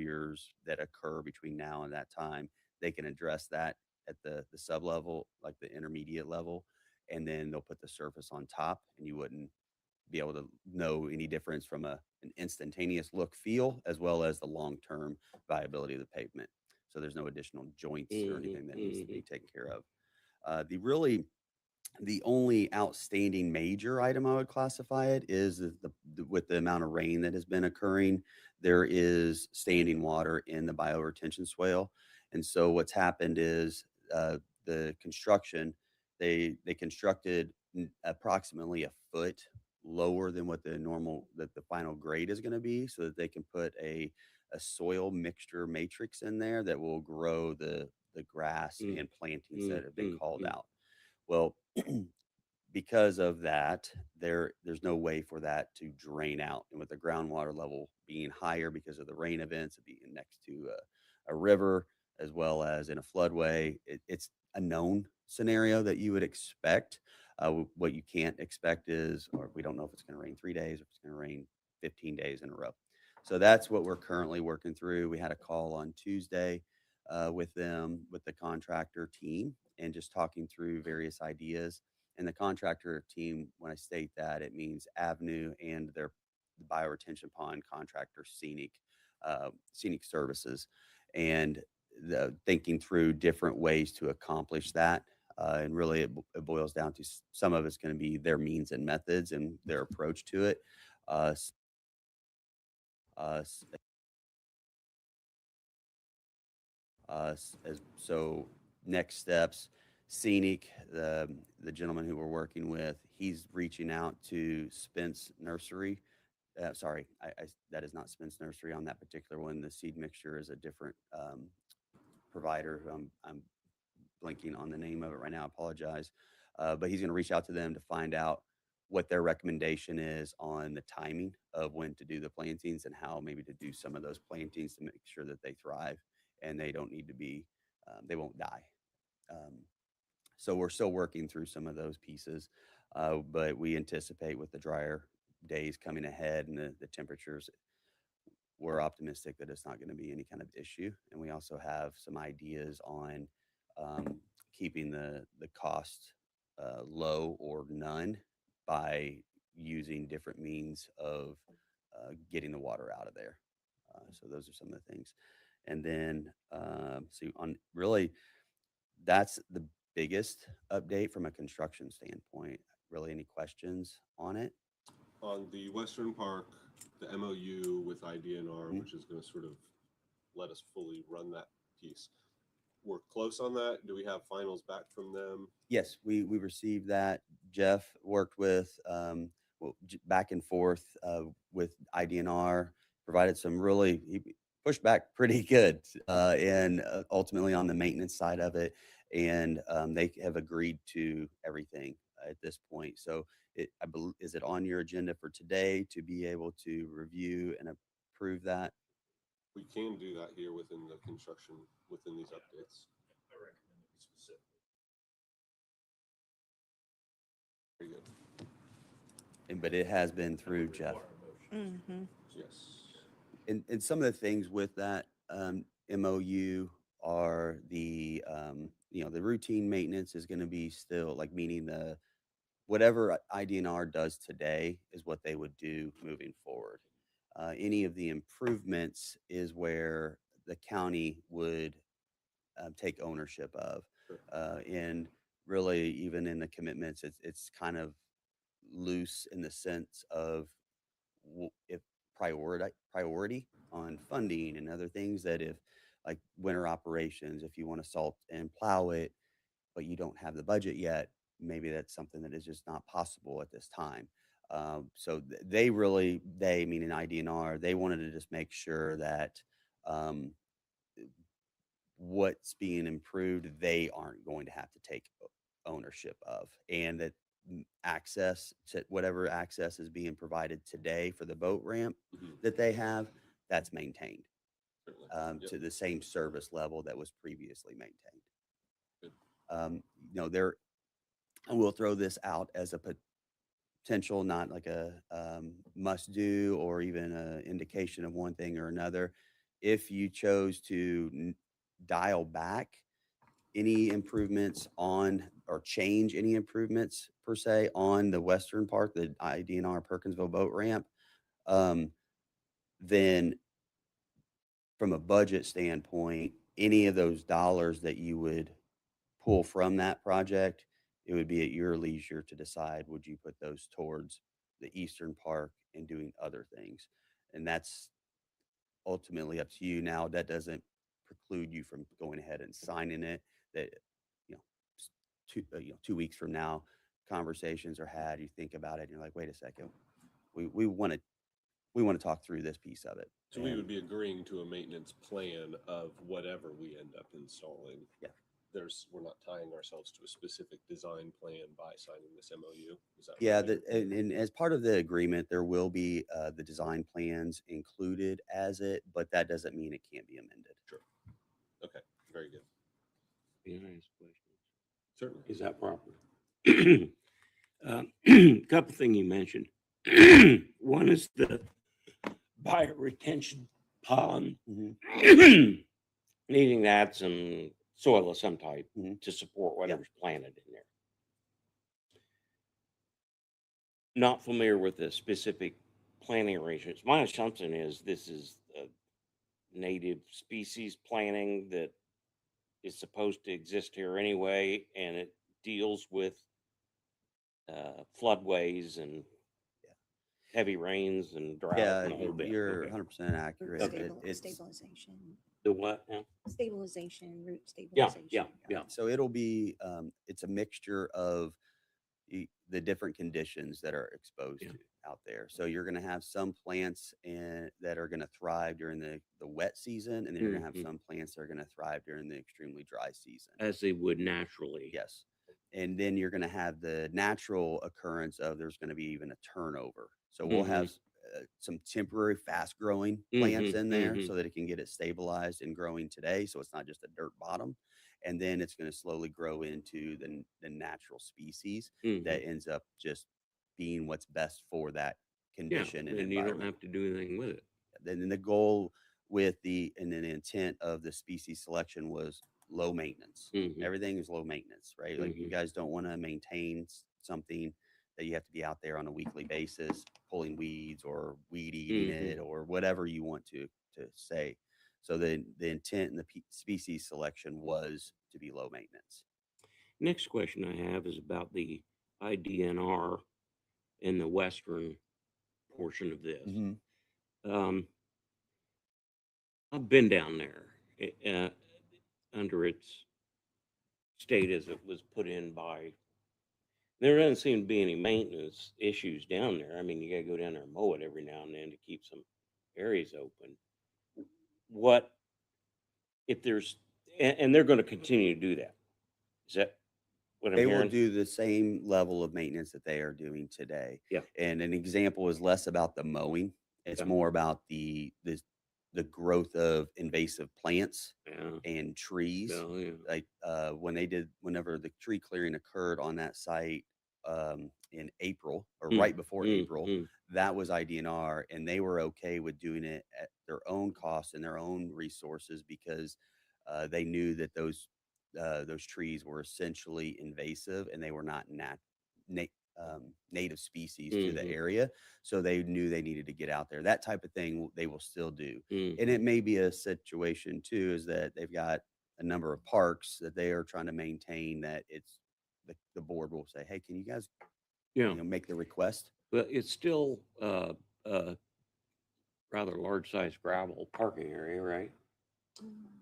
failures that occur between now and that time, they can address that at the sub level, like the intermediate level, and then they'll put the surface on top, and you wouldn't be able to know any difference from an instantaneous look feel as well as the long-term viability of the pavement. So there's no additional joints or Mm-hmm, anything that needs to mm-hmm. be taken care of. The only outstanding major item I would classify it is with the amount of rain that has been occurring, there is standing water in the bioretention swale. And so what's happened is the construction, they constructed approximately a foot lower than what the final grade is going to be, so that they can put a soil mixture matrix in there that will grow the grass Mm, and plantings mm, that have been mm, called mm. out. Well, because of that, there's no way for that to drain out. And with the groundwater level being higher because of the rain events, being next to a river, as well as in a floodway, it's a known scenario that you would expect. What you can't expect is, or we don't know if it's going to rain 3 days or if it's going to rain 15 days in a row. So that's what we're currently working through. We had a call on Tuesday with them, with the contractor team, and just talking through various ideas. And the contractor team, when I state that, it means Avenue and their bioretention pond contractor, Scenic Services, and thinking through different ways to accomplish that. And really, it boils down to some of it's going to be their means and methods and their approach to it. Uh, s- uh, s- so next steps, Scenic, the gentleman who we're working with, he's reaching out to Spence Nursery. Sorry, that is not Spence Nursery on that particular one. The seed mixture is a different provider who I'm blanking on the name of it right now. I apologize. But he's going to reach out to them to find out what their recommendation is on the timing of when to do the plantings and how maybe to do some of those plantings to make sure that they thrive and they don't need to be, they won't die. Um, so we're still working through some of those pieces, but we anticipate with the drier days coming ahead and the temperatures, we're optimistic that it's not going to be any kind of issue. And we also have some ideas on keeping the cost low or none by using different means of getting the water out of there. So those are some of the things. And then, so on really, that's the biggest update from a construction standpoint. Really, any questions on it? On the Western Park, the MOU with IDNR, Mhm. which is going to sort of let us fully run that piece. We're close on that. Do we have finals back from them? Yes, we received that. Jeff worked with back and forth with IDNR, provided some really he pushed back pretty good, and ultimately on the maintenance side of it, and they have agreed to everything at this point. So I believe, is it on your agenda for today to be able to review and approve that? We can do that here within the construction, within these updates. Very good. And but it has been through Jeff. Mm-hmm. Yes. And some of the things with that MOU are the routine maintenance is going to be still like meaning the whatever IDNR does today is what they would do moving forward. Any of the improvements is where the county would take ownership of, Sure. and really even in the commitments, it's kind of loose in the sense of if priority on funding and other things that if like winter operations, if you want to salt and plow it, but you don't have the budget yet, maybe that's something that is just not possible at this time. So they meaning IDNR, they wanted to just make sure that um, what's being improved, they aren't going to have to take ownership of, and that access to whatever access is being provided today for the boat ramp Mm-hmm. that they have, that's maintained Certainly. Yep. to the same service level that was previously maintained. Good. There, I will throw this out as a potential, not like a must do or even an indication of one thing or another. if you chose to dial back any improvements on or change any improvements per se on the western part, the IDNR Perkinsville boat ramp, um, then from a budget standpoint, any of those dollars that you would pull from that project, it would be at your leisure to decide, would you put those towards the eastern park and doing other things? And that's ultimately up to you. Now, that doesn't preclude you from going ahead and signing it. That, you know, 2 weeks from now, conversations are had. You think about it, and you're like, wait a second, we want to talk through this piece of it. So we would be agreeing to a maintenance plan of whatever we end up installing. Yeah. We're not tying ourselves to a specific design plan by signing this MOU. Is that Yeah, right? and as part of the agreement, there will be the design plans included as it, but that doesn't mean it can't be amended. Sure. Okay. Very good. Can I ask a question? Certainly. Is that proper? Couple things you mentioned. One is the bioretention pond, needing to add some soil of some type to support whatever's planted in there. Not familiar with the specific planting arrangements. My assumption is this is a native species planting that is supposed to exist here anyway, and it deals with floodways and heavy rains and drought Yeah, and the whole bit. you're Okay. 100% accurate. Okay. It's Stabilization. The what now? Stabilization, root Yeah, stabilization. yeah. so it'll be it's a mixture of the different conditions that are exposed to out there. So you're going to have some plants that are going to thrive during the wet season, and then you're going to have some plants that are going to thrive during the extremely dry season, As they would naturally. yes. And then you're going to have the natural occurrence of there's going to be even a turnover. So we'll have some temporary fast growing plants in there so that it can get it stabilized and growing today. So it's not just a dirt bottom. And then it's going to slowly grow into the natural species that ends up just being what's best for that condition and you environment. don't have to do anything with it. Then the goal with the intent of the species selection was low maintenance. Everything is low maintenance, right? Like you guys don't want to maintain something that you have to be out there on a weekly basis pulling weeds or weed eating it or whatever you want to say. So the intent and the species selection was to be low maintenance. Next question I have is about the IDNR in the western portion of this. I've been down there under its state as it was put in by. There doesn't seem to be any maintenance issues down there. I mean, you got to go down there and mow it every now and then to keep some areas open. What if there's, and they're going to continue to do that? Is that what I'm They hearing? will do the same level of maintenance that they are doing today. Yeah. And an example is less about the mowing. It's more about the growth of invasive plants and trees. Like whenever the tree clearing occurred on that site in April or right before April, that was IDNR, and they were okay with doing it at their own cost and their own resources because they knew that those trees were essentially invasive and they were not native species to the area. So they knew they needed to get out there. That type of thing they will still do. And it may be a situation too, is that they've got a number of parks that they are trying to maintain that it's the board will say, hey, can you guys make the request? But it's still rather large size gravel parking area, right?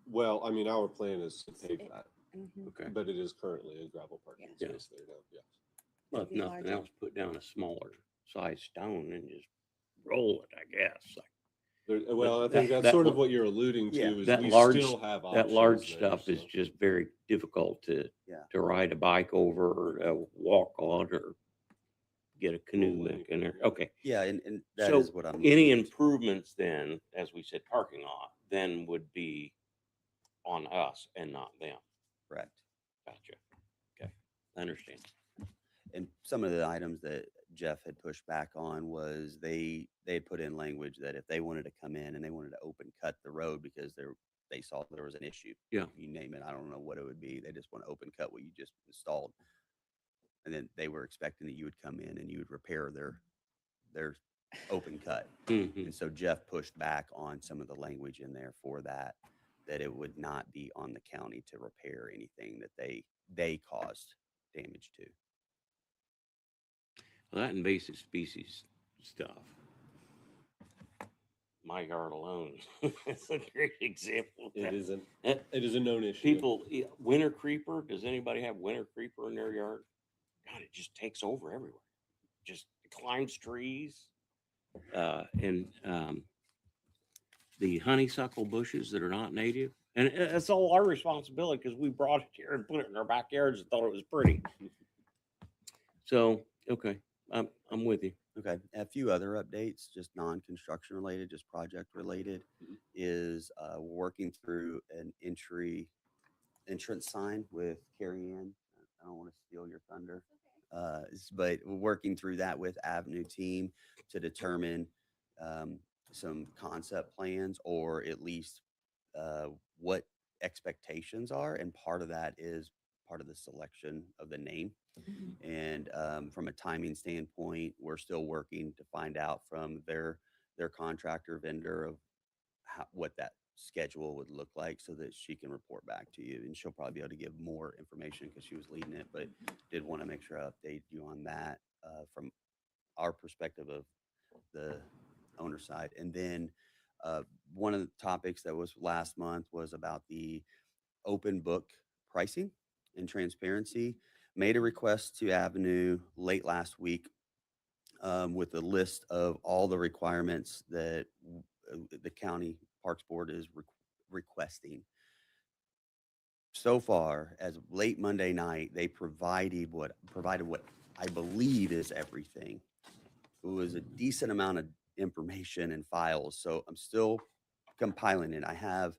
Well, I mean, our plan is to pave that, Okay. but it is currently a gravel parking space there now. Yes. Well, if nothing else, put down a smaller size stone and just roll it, I guess. Well, I think that's sort of what you're alluding to. Is that we large, still have that large there, stuff is just very difficult to to ride a bike over or walk on or get a canoe in there. Okay. Yeah, and that So is what I'm any looking at. improvements then, as we said, parking lot, then would be on us and not them. Correct. Gotcha. Okay. I understand. And some of the items that Jeff had pushed back on was they had put in language that if they wanted to come in and they wanted to open cut the road because they saw there was an issue. Yeah. You name it. I don't know what it would be. They just want to open cut what you just installed. And then they were expecting that you would come in and you would repair their open cut. Mhm. And so Jeff pushed back on some of the language in there for that it would not be on the county to repair anything that they caused damage to. Well, that invasive species stuff. My yard alone is a great example. Of It that. isn't. Eh, It is a known issue. People, winter creeper. Does anybody have winter creeper in their yard? God, it just takes over everywhere. Just climbs trees, and the honeysuckle bushes that are not native. And it's all our responsibility because we brought it here and put it in our backyards and thought it was pretty. So, okay, I'm with you. Okay. A few other updates, just non-construction related, just project related, Mhm. is working through an entrance sign with Carrie Ann. I don't want to steal your thunder, but we're working through that with Avenue team to determine some concept plans or at least what expectations are. And part of that is part of the selection of the name. And from a timing standpoint, we're still working to find out from their contractor vendor of what that schedule would look like so that she can report back to you. And she'll probably be able to give more information because she was leading it, but did want to make sure I update you on that from our perspective of the owner side. And then one of the topics that was last month was about the open book pricing and transparency. Made a request to Avenue late last week with a list of all the requirements that the county parks board is requesting. So far, as of late Monday night, they provided what I believe is everything. It was a decent amount of information and files, so I'm still compiling it. I have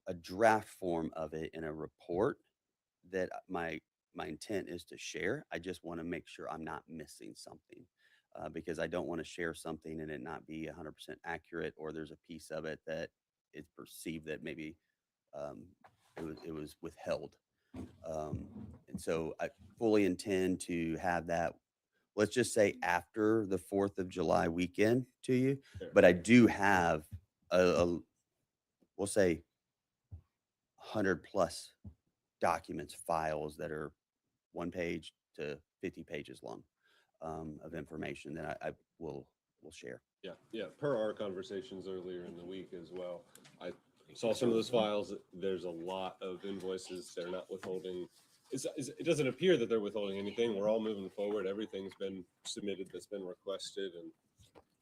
a draft form of it in a report that my intent is to share. I just want to make sure I'm not missing something because I don't want to share something and it not be 100% accurate, or there's a piece of it that it's perceived that maybe um, it was withheld. And so I fully intend to have that. Let's just say after the 4th of July weekend to you, Fair. but I do have we'll say 100 plus documents, files that are 1 page to 50 pages long of information that I will share. Yeah. Per our conversations earlier in the week as well, I saw some of those files. There's a lot of invoices. They're not withholding. It doesn't appear that they're withholding anything. We're all moving forward. Everything's been submitted that's been requested, and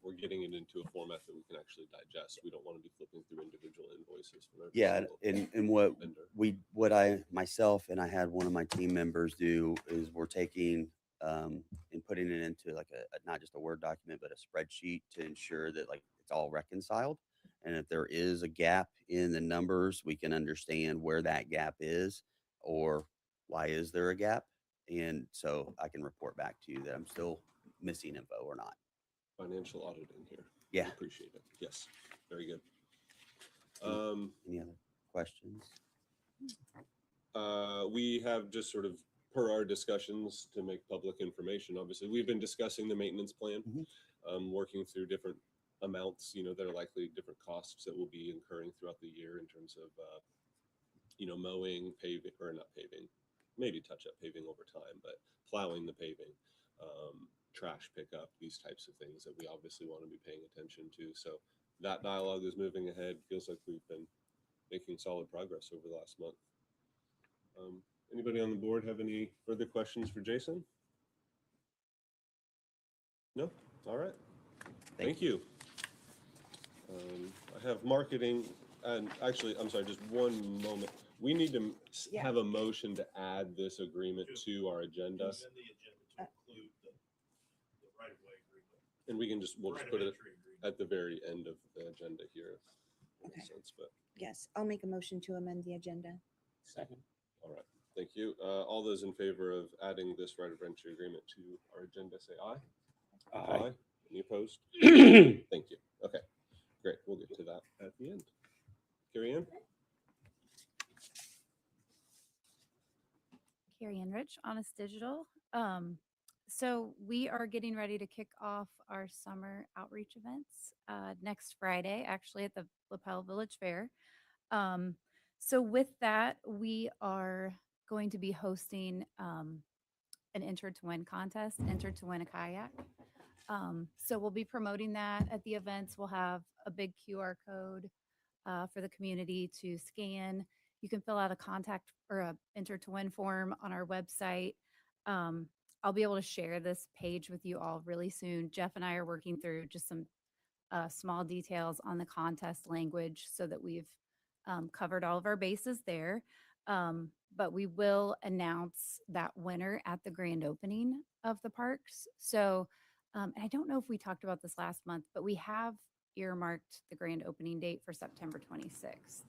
we're getting it into a format that we can actually digest. We don't want to be flipping through individual invoices from every Yeah, single and what vendor. what I myself and I had one of my team members do is we're taking and putting it into like a not just a Word document but a spreadsheet to ensure that like it's all reconciled. And if there is a gap in the numbers, we can understand where that gap is or why is there a gap. And so I can report back to you that I'm still missing info or not. Financial auditing here. Yeah. Appreciate it. Yes. Very good. Any other questions? We have just sort of per our discussions to make public information. Obviously, we've been discussing the maintenance plan, working through different amounts, that are likely different costs that we'll be incurring throughout the year in terms of, mowing, paving, or not paving, maybe touch up paving over time, but plowing the paving, trash pickup, these types of things that we obviously want to be paying attention to. So that dialogue is moving ahead. Feels like we've been making solid progress over the last month. Anybody on the board have any further questions for Jason? No? All right. Thank you. I have marketing, and actually, I'm sorry, just one moment. We need to have a motion to add this agreement to our agenda. Amend the agenda to include the right-of-way agreement. And we'll just put it at the very end of the agenda here. In Okay. a sense, but Yes, I'll make a motion to amend the agenda. Second. all right. Thank you. All those in favor of adding this right of entry agreement to our agenda, say aye. Aye. Any opposed? Aye. Thank you. Okay, great. We'll get to that at the end. Carrie Ann? Carrie Enrich, Honest Digital. So we are getting ready to kick off our summer outreach events next Friday, actually at the Lapel Village Fair. So with that, we are going to be hosting an Enter to Win contest, Enter to Win a kayak. So we'll be promoting that at the events. We'll have a big QR code for the community to scan. You can fill out a contact or a Enter to Win form on our website. I'll be able to share this page with you all really soon. Jeff and I are working through just some small details on the contest language so that we've covered all of our bases there. But we will announce that winner at the grand opening of the parks. So, and I don't know if we talked about this last month, but we have earmarked the grand opening date for September 26th.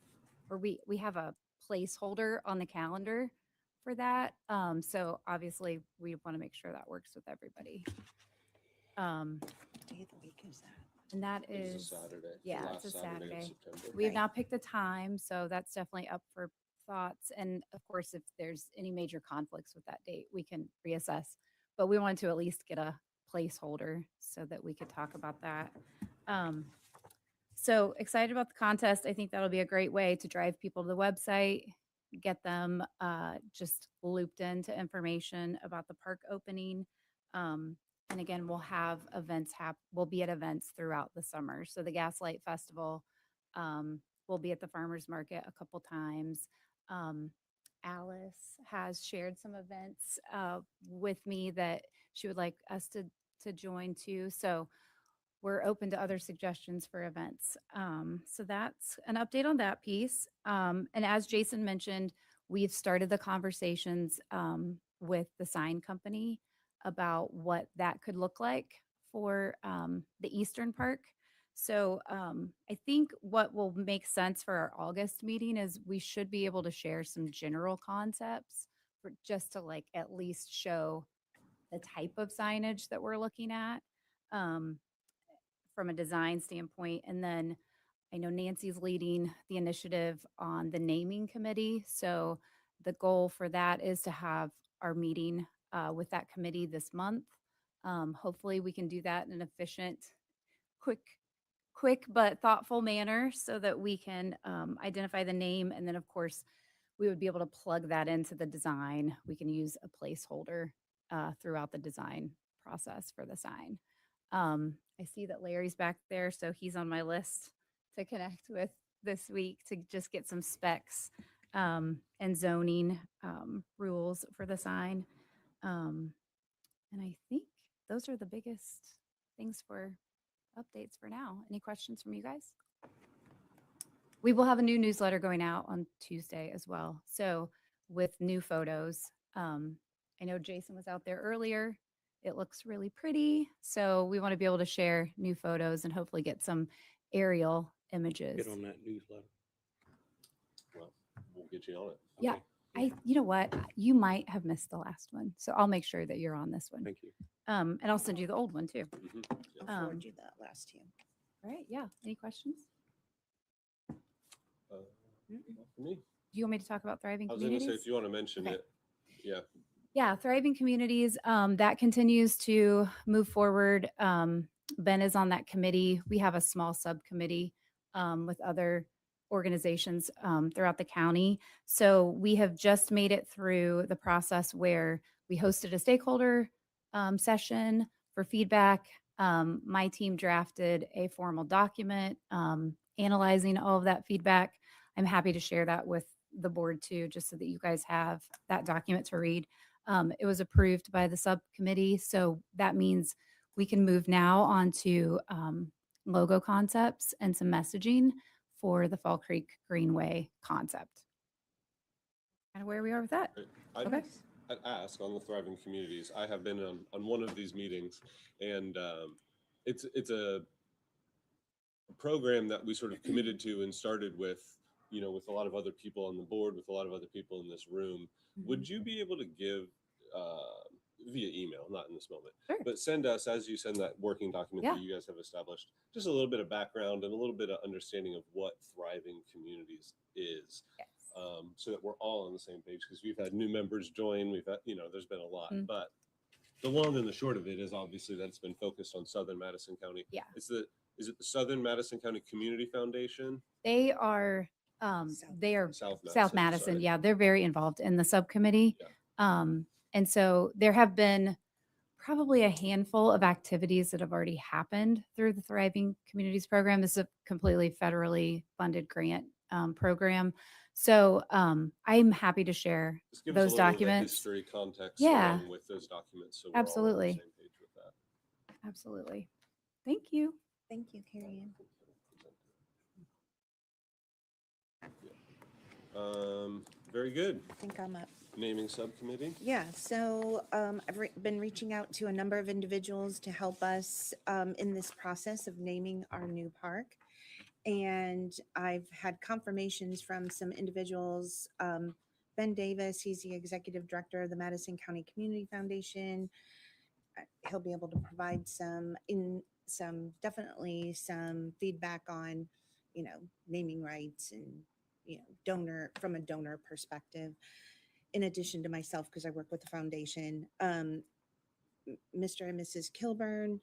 Or we have a placeholder on the calendar for that. So obviously we want to make sure that works with everybody. What day of the week is that? And that It's a is, Saturday. the yeah, last it's a of Saturday. September. We have Okay. not picked the time, so that's definitely up for thoughts. And of course, if there's any major conflicts with that date, we can reassess. But we wanted to at least get a placeholder so that we could talk about that. So excited about the contest. I think that'll be a great way to drive people to the website, get them just looped into information about the park opening. And again, we'll have events we'll be at events throughout the summer. So the Gaslight Festival, we'll be at the farmers market a couple times. Alice has shared some events with me that she would like us to join too. So we're open to other suggestions for events. So that's an update on that piece. And as Jason mentioned, we've started the conversations with the sign company about what that could look like for the Eastern Park. So I think what will make sense for our August meeting is we should be able to share some general concepts for just to like at least show the type of signage that we're looking at. From a design standpoint. And then I know Nancy's leading the initiative on the naming committee. So the goal for that is to have our meeting with that committee this month. Hopefully we can do that in an efficient, quick but thoughtful manner so that we can identify the name. And then of course we would be able to plug that into the design. We can use a placeholder throughout the design process for the sign. I see that Larry's back there, so he's on my list to connect with this week to just get some specs and zoning rules for the sign. And I think those are the biggest things for updates for now. Any questions from you guys? We will have a new newsletter going out on Tuesday as well. So with new photos. I know Jason was out there earlier. It looks really pretty. So we want to be able to share new photos and hopefully get some aerial images. Get on that newsletter. Well, we'll get you on it. Yeah. Okay. You know what? You might have missed the last one. So I'll make sure that you're on this one. Thank you. And I'll send you the old one too. Mhm. Yeah. I'll forward you that last to you. All right. Yeah. Any questions? Not for me. Do you want me to talk about thriving I was going to communities? say, if you want to mention Okay. it, yeah. Yeah, thriving communities, that continues to move forward. Ben is on that committee. We have a small subcommittee with other organizations throughout the county. So we have just made it through the process where we hosted a stakeholder session for feedback. My team drafted a formal document analyzing all of that feedback. I'm happy to share that with the board too, just so that you guys have that document to read. It was approved by the subcommittee. So that means we can move now on to logo concepts and some messaging for the Fall Creek Greenway concept. Kind of where we are with that. Great. Okay. I'd ask on the thriving communities. I have been on one of these meetings, and it's a program that we sort of committed to and started with, you know, with a lot of other people on the board, with a lot of other people in this room, would you be able to give via email, not in this moment, Sure. but send us, as you send that working document Yeah. that you guys have established, just a little bit of background and a little bit of understanding of what Thriving Communities is, Yes. so that we're all on the same page, because we've had new members join, we've had, you know, there's been a lot, but the long and the short of it is obviously that it's been focused on Southern Madison County. Yeah. Is it the Southern Madison County Community Foundation? They are South Madison. sorry. Yeah, they're very involved in the subcommittee. Yeah. And so there have been probably a handful of activities that have already happened through the Thriving Communities Program. This is a completely federally funded grant program. So I'm happy to share Just give those us a little documents. Of the history context Yeah. along with those documents, so we're all on the Absolutely. same page with that. Absolutely. Thank you. Thank you, Carrie Ann. Very good. I think I'm up. Naming subcommittee. Yeah, so I've been reaching out to a number of individuals to help us in this process of naming our new park. And I've had confirmations from some individuals. Ben Davis, he's the executive director of the Madison County Community Foundation. He'll be able to provide definitely some feedback on, you know, naming rights and, you know, from a donor perspective, in addition to myself, because I work with the foundation. Mr. and Mrs. Kilburn,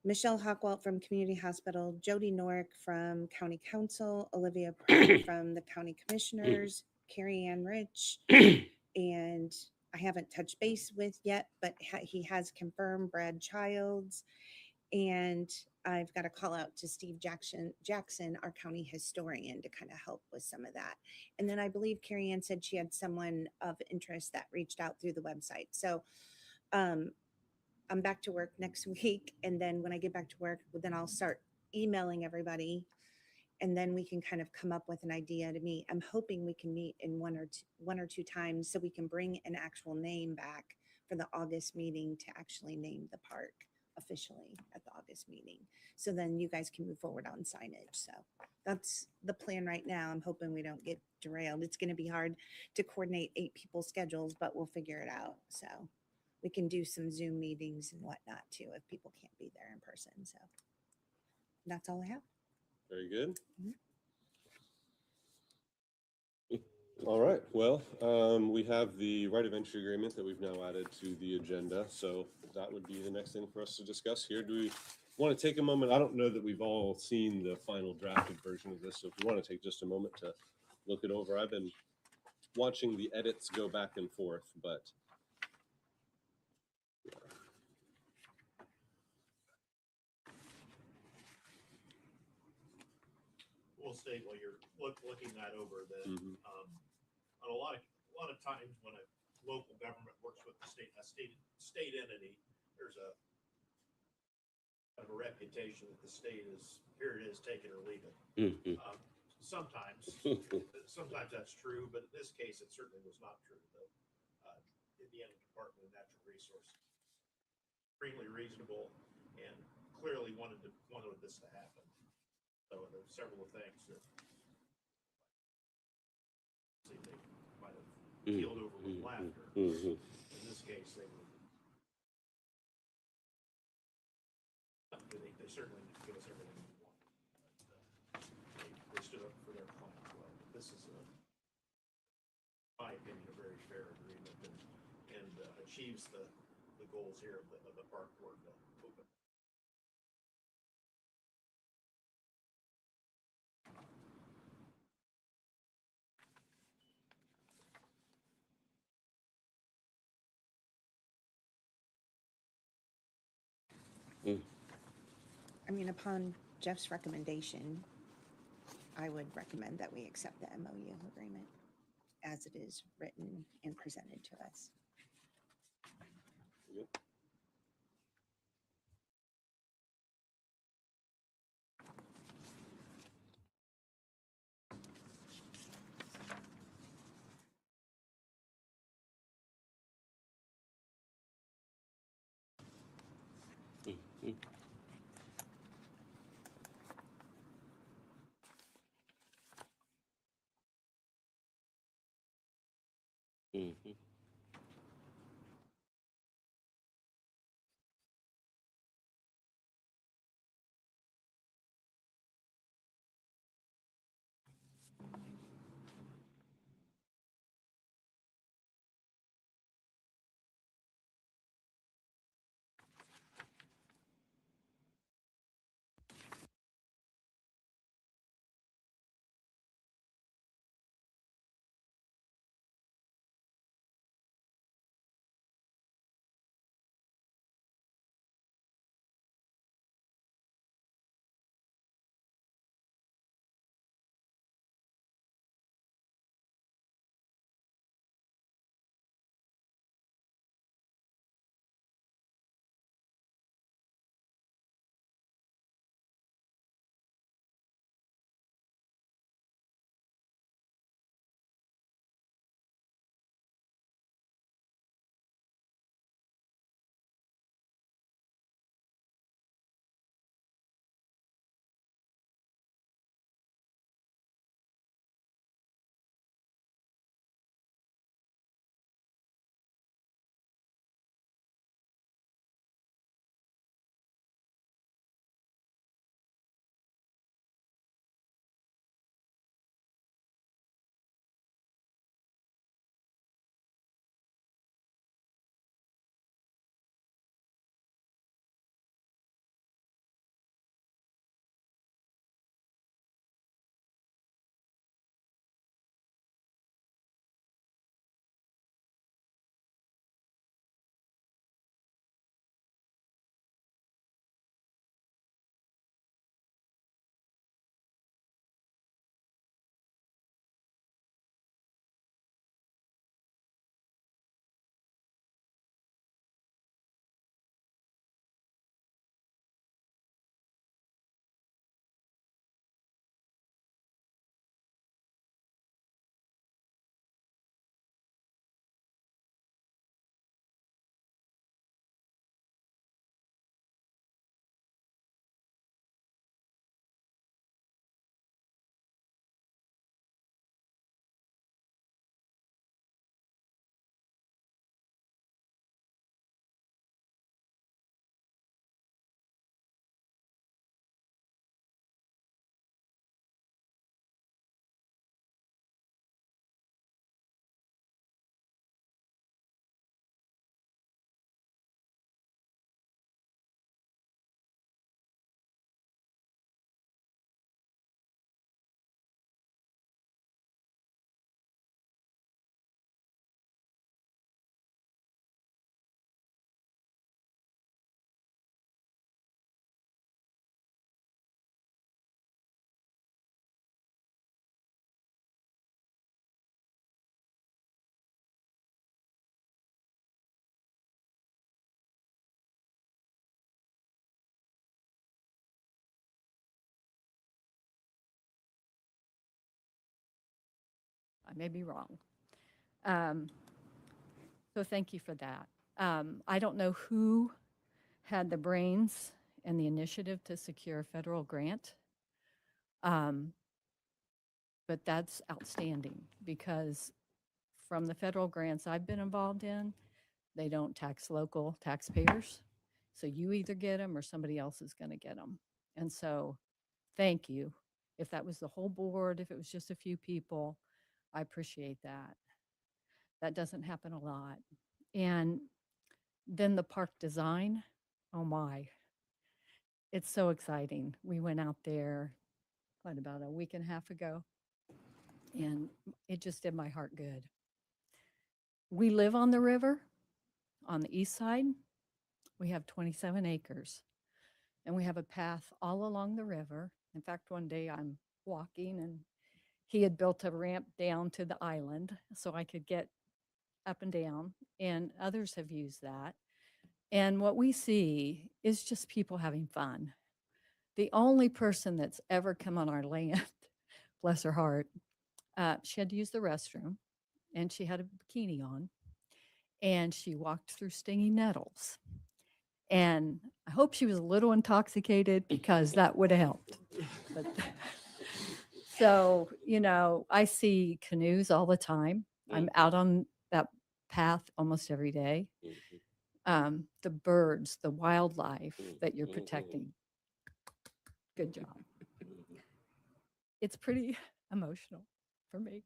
Michelle Hockwalt from Community Hospital, Jody Norick from County Council, Olivia Pratt from the County Commissioners, Carrie Ann Rich, and I haven't touched base with yet, but he has confirmed Brad Childs. And I've got to call out to Steve Jackson, our county historian, to kind of help with some of that. And then I believe Carrie Ann said she had someone of interest that reached out through the website. So I'm back to work next week. And then when I get back to work, then I'll start emailing everybody. And then we can kind of come up with an idea to meet. I'm hoping we can meet in one or two times so we can bring an actual name back for the August meeting to actually name the park officially at the August meeting. So then you guys can move forward on signage. So that's the plan right now. I'm hoping we don't get derailed. It's going to be hard to coordinate 8 people's schedules, but we'll figure it out. So we can do some Zoom meetings and whatnot too if people can't be there in person. So that's all I have. Very good. Mhm. All right. Well, we have the right of entry agreement that we've now added to the agenda. So that would be the next thing for us to discuss here. Do we want to take a moment? I don't know that we've all seen the final drafted version of this. So if you want to take just a moment to look it over, I've been watching the edits go back and forth, but We'll state while you're looking that over that Mhm. on a lot of times when a local government works with a state entity, there's a kind of a reputation that the state is, here it is, take it or leave it. Mhm. Sometimes that's true, but in this case, it certainly was not true. The Indiana Department of Natural Resources extremely reasonable and clearly wanted this to happen. So there's several things that they might have keeled over with laughter. Mhm. In this case, they were. They certainly didn't give us everything we wanted. They stood up for their clients well. This is, in my opinion, a very fair agreement and achieves the goals here of the park board to open. I mean, upon Jeff's recommendation, I would recommend that we accept the MOU agreement as it is written and presented to us. Yep. Mhm. Mhm. I may be wrong. Um, so thank you for that. I don't know who had the brains and the initiative to secure a federal grant. But that's outstanding because from the federal grants I've been involved in, they don't tax local taxpayers. So you either get them or somebody else is going to get them. And so thank you. If that was the whole board, if it was just a few people, I appreciate that. That doesn't happen a lot. And then the park design, oh my, it's so exciting. We went out there, what, about a week and a half ago, and it just did my heart good. We live on the river on the east side. We have 27 acres and we have a path all along the river. In fact, one day I'm walking and he had built a ramp down to the island so I could get up and down, and others have used that. And what we see is just people having fun. The only person that's ever come on our land, bless her heart, she had to use the restroom and she had a bikini on and she walked through stinging nettles. And I hope she was a little intoxicated because that would have helped. But, so, I see canoes all the time. I'm out on that path almost every day. The birds, the wildlife that you're protecting. Good job. It's pretty emotional for me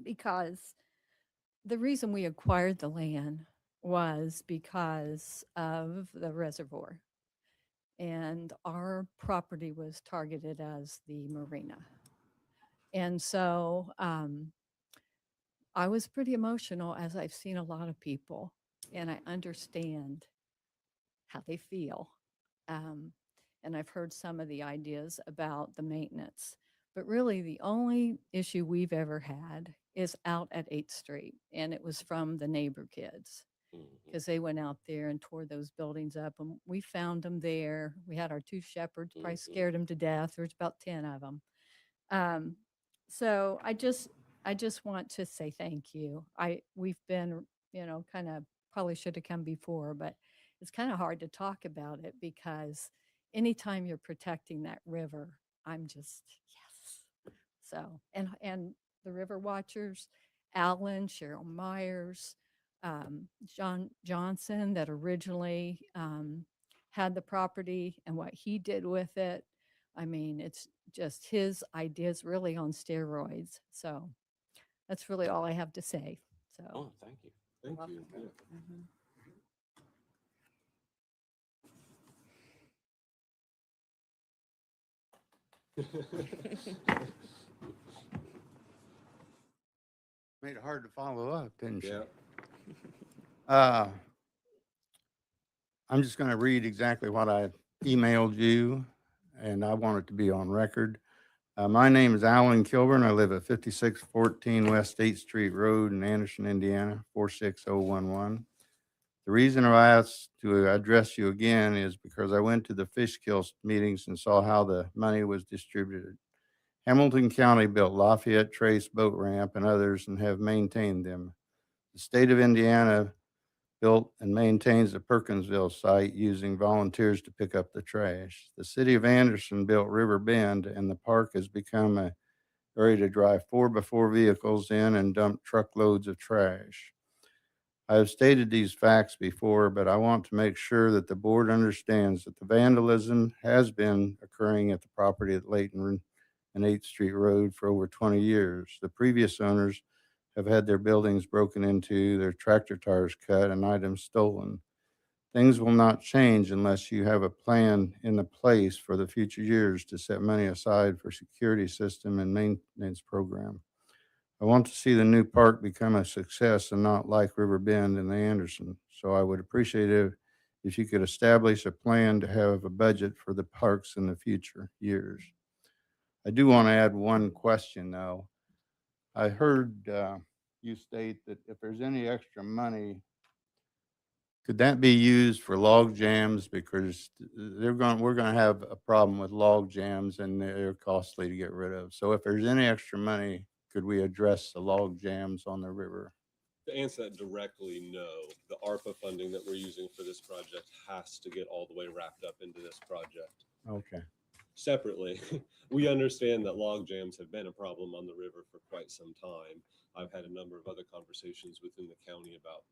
because the reason we acquired the land was because of the reservoir. And our property was targeted as the marina. And so I was pretty emotional, as I've seen a lot of people, and I understand how they feel. And I've heard some of the ideas about the maintenance. But really, the only issue we've ever had is out at 8th Street, and it was from the neighbor kids because they went out there and tore those buildings up. And we found them there. We had our 2 shepherds, probably scared them to death. There was about 10 of them. So I just want to say thank you. We've been, kind of probably should have come before, but it's kind of hard to talk about it because anytime you're protecting that river, I'm just yes. So and the river watchers, Alan, Cheryl Myers, John Johnson, that originally had the property and what he did with it. I mean, it's just his ideas really on steroids. So that's really all I have to say. So Oh, thank you. Thank welcome. you. Mhm. Yeah. Made it hard to follow up, didn't she? Yeah. I'm just going to read exactly what I emailed you, and I want it to be on record. My name is Alan Kilburn. I live at 5614 West 8th Street Road in Anderson, Indiana, 46011. The reason I asked to address you again is because I went to the fish kill meetings and saw how the money was distributed. Hamilton County built Lafayette Trace Boat Ramp and others and have maintained them. The state of Indiana built and maintains the Perkinsville site using volunteers to pick up the trash. The city of Anderson built River Bend, and the park has become a area to drive 4x4 vehicles in and dump truckloads of trash. I have stated these facts before, but I want to make sure that the board understands that the vandalism has been occurring at the property at Layton and 8th Street Road for over 20 years. The previous owners have had their buildings broken into, their tractor tires cut, and items stolen. Things will not change unless you have a plan in the place for the future years to set money aside for security system and maintenance program. I want to see the new park become a success and not like River Bend and the Anderson. So I would appreciate it if you could establish a plan to have a budget for the parks in the future years. I do want to add one question though. I heard you state that if there's any extra money, could that be used for log jams? Because we're going to have a problem with log jams and they're costly to get rid of. So if there's any extra money, could we address the log jams on the river? To answer that directly, no. The ARPA funding that we're using for this project has to get all the way wrapped up into this project. Okay. Separately, we understand that log jams have been a problem on the river for quite some time. I've had a number of other conversations within the county about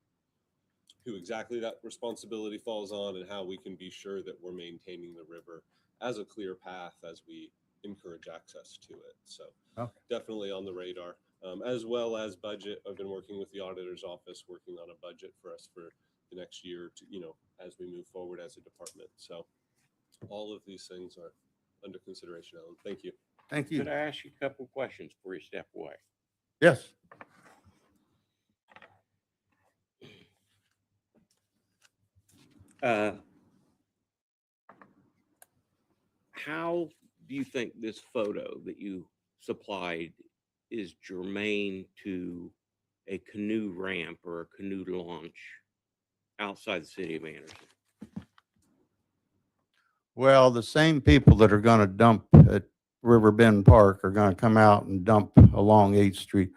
who exactly that responsibility falls on and how we can be sure that we're maintaining the river as a clear path as we encourage access to it. So Okay. definitely on the radar, as well as budget. I've been working with the auditor's office, working on a budget for us for the next year to, as we move forward as a department. So all of these things are under consideration, Alan. Thank you. Thank you. Could I ask you a couple questions before you step away? Yes. How do you think this photo that you supplied is germane to a canoe ramp or a canoe launch outside the city of Anderson? Well, the same people that are going to dump at River Bend Park are going to come out and dump along 8th Street.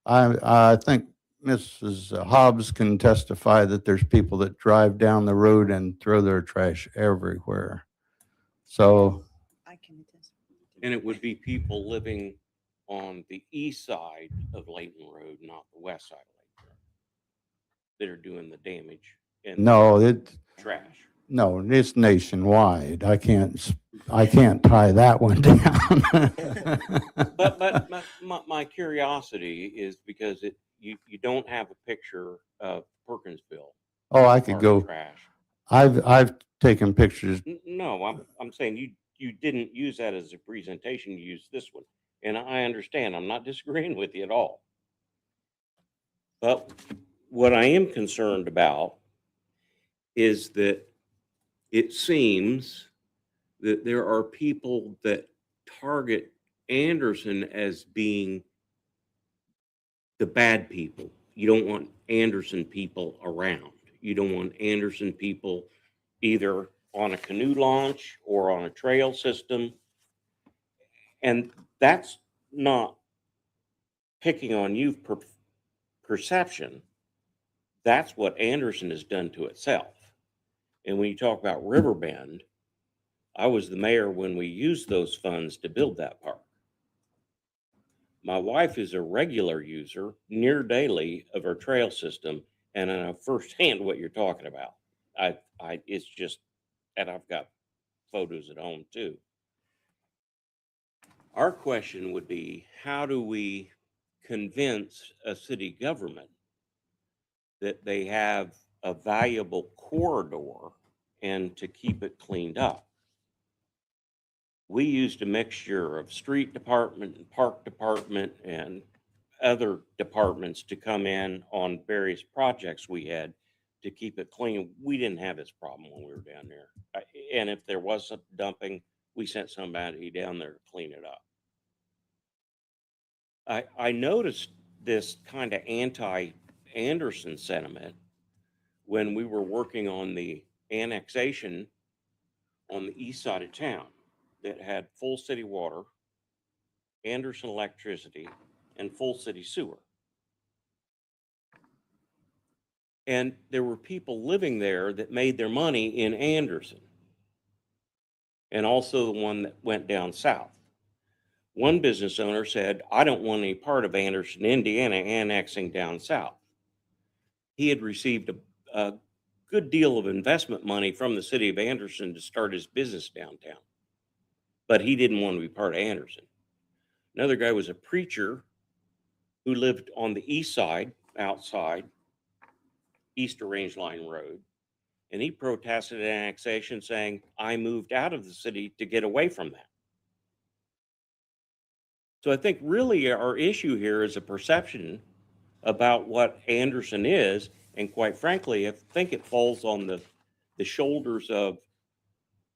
I think Mrs. Hobbs can testify that there's people that drive down the road and throw their trash everywhere. So, I can attest. And it would be people living on the east side of Layton Road, not the west side of Layton Road. that are doing the damage and No, trash. no, it's nationwide. I can't tie that one down. But my curiosity is because you don't have a picture of Perkinsville. Oh, I could or go, trash. I've taken pictures. No, I'm saying you didn't use that as a presentation. You used this one, and I understand. I'm not disagreeing with you at all. But what I am concerned about is that it seems that there are people that target Anderson as being the bad people. You don't want Anderson people around. You don't want Anderson people either on a canoe launch or on a trail system. And that's not picking on you perception. That's what Anderson has done to itself. And when you talk about Riverbend, I was the mayor when we used those funds to build that park. My wife is a regular user, near daily, of our trail system, and I know firsthand what you're talking about. It's just, and I've got photos at home too. Our question would be, how do we convince a city government that they have a valuable corridor and to keep it cleaned up? We used a mixture of street department and park department and other departments to come in on various projects we had to keep it clean. We didn't have this problem when we were down there. And if there was some dumping, we sent somebody down there to clean it up. I noticed this kind of anti-Anderson sentiment when we were working on the annexation on the east side of town that had full city water, Anderson electricity, and full city sewer. And there were people living there that made their money in Anderson, and also the one that went down south. One business owner said, I don't want any part of Anderson, Indiana annexing down south. He had received a good deal of investment money from the city of Anderson to start his business downtown, but he didn't want to be part of Anderson. Another guy was a preacher who lived on the east side, outside Easter Range Line Road, and he protested annexation, saying, I moved out of the city to get away from that. So I think really our issue here is a perception about what Anderson is, and quite frankly, I think it falls on the shoulders of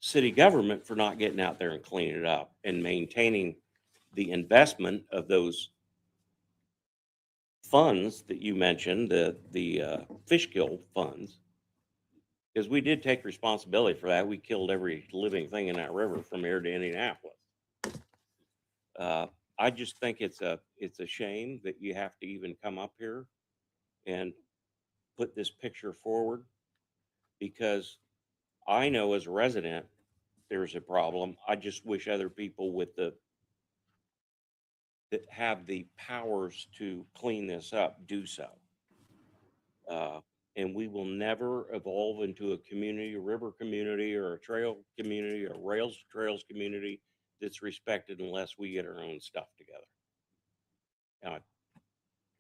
city government for not getting out there and cleaning it up and maintaining the investment of those funds that you mentioned, the fish kill funds, because we did take responsibility for that. We killed every living thing in that river from here to Indianapolis. I just think it's a shame that you have to even come up here and put this picture forward, because I know as a resident there's a problem. I just wish other people that have the powers to clean this up do so. And we will never evolve into a community, a river community, or a trail community, or rails to trails community that's respected unless we get our own stuff together. And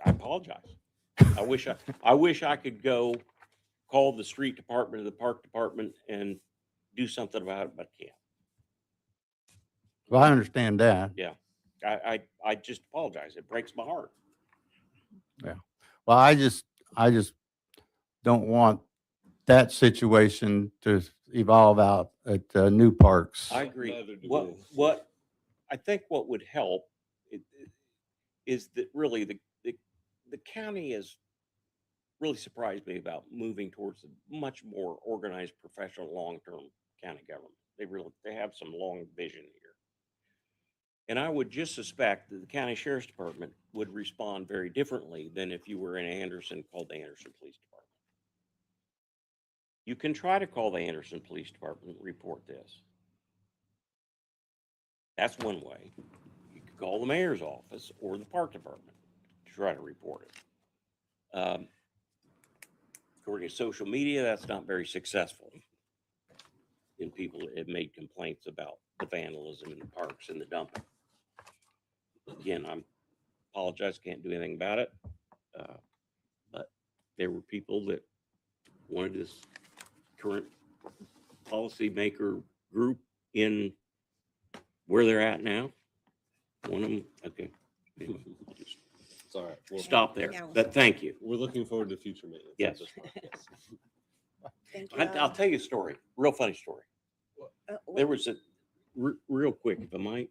I apologize. I wish I could go call the street department or the park department and do something about it, but can't. Well, I understand that. Yeah. I just apologize. It breaks my heart. Yeah. Well, I just don't want that situation to evolve out at new parks. I agree. Neither do we. What I think what would help is that really the county has really surprised me about moving towards a much more organized, professional, long-term county government. They have some long vision here. And I would just suspect that the county sheriff's department would respond very differently than if you were in Anderson, called the Anderson Police Department. You can try to call the Anderson Police Department and report this. That's one way. You could call the mayor's office or the park department to try to report it. according to social media, that's not very successful. And people have made complaints about the vandalism in the parks and the dumping. Again, I apologize, can't do anything about it. But there were people that wanted this current policymaker group in where they're at now. One of them, okay. Anyway, I'll just It's all right. We'll stop there, Yeah. but thank you. We're looking forward to future maintenance. Yes. Yes. Thank you. I'll tell you a story, real funny story. There was a, real quick, if I might.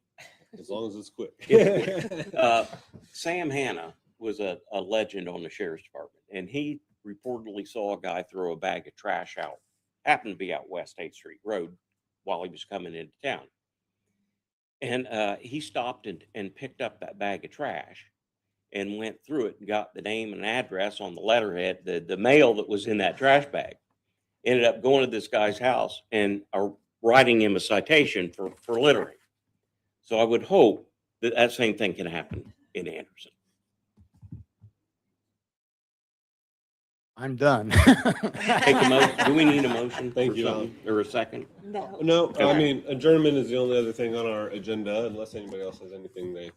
As long as it's quick. Sam Hanna was a legend on the sheriff's department, and he reportedly saw a guy throw a bag of trash out, happened to be out West 8th Street Road while he was coming into town. And he stopped and picked up that bag of trash and went through it and got the name and address on the letterhead, the mail that was in that trash bag. Ended up going to this guy's house and writing him a citation for littering. So I would hope that that same thing can happen in Anderson. I'm done. Take a motion. Do we need a motion? Thank for you, something, or a second? No. No, I Okay. mean, adjournment is the only other thing on our agenda, unless anybody else has anything they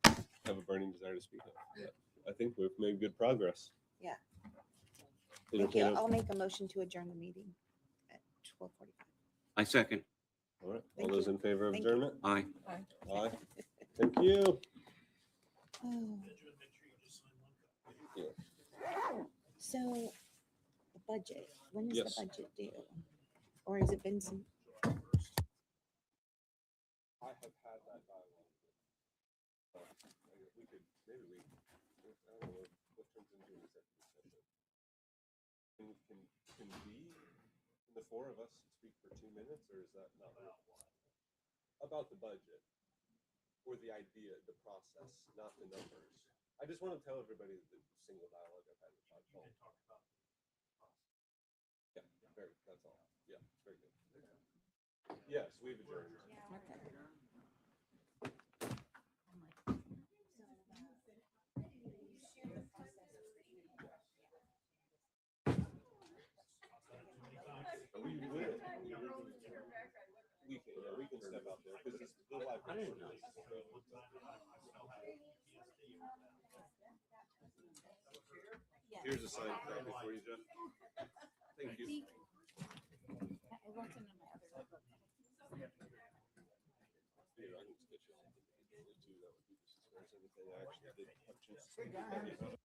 have a burning desire to speak of. But I think we've made good progress. Yeah. Thank you. Entertain a- I'll make a motion to adjourn the meeting at 12:45. I second. All right, all Thank those you. in favor of Thank you. adjournment? Aye. Aye. Thank you. Oh, so the budget, when is Yes. the budget due? Or has it been some? I have had that dialogue. We could, maybe we, I don't know, what turns into an executive session. Can we, the four of us, speak for 2 minutes, or is that not? About the budget, or the idea, the process, not the numbers. I just want to tell everybody the single dialogue I've had with Todd Paul. Yeah, very, that's all. Yeah, very good. Yes, we've adjourned. We will. We can step out there because it's the library. Here's a signed copy for you, Jeff. Thank you. I looked into my other notebook. Here, I can sketch you something too. That would be just as far as everything I actually did have a chance to speak about.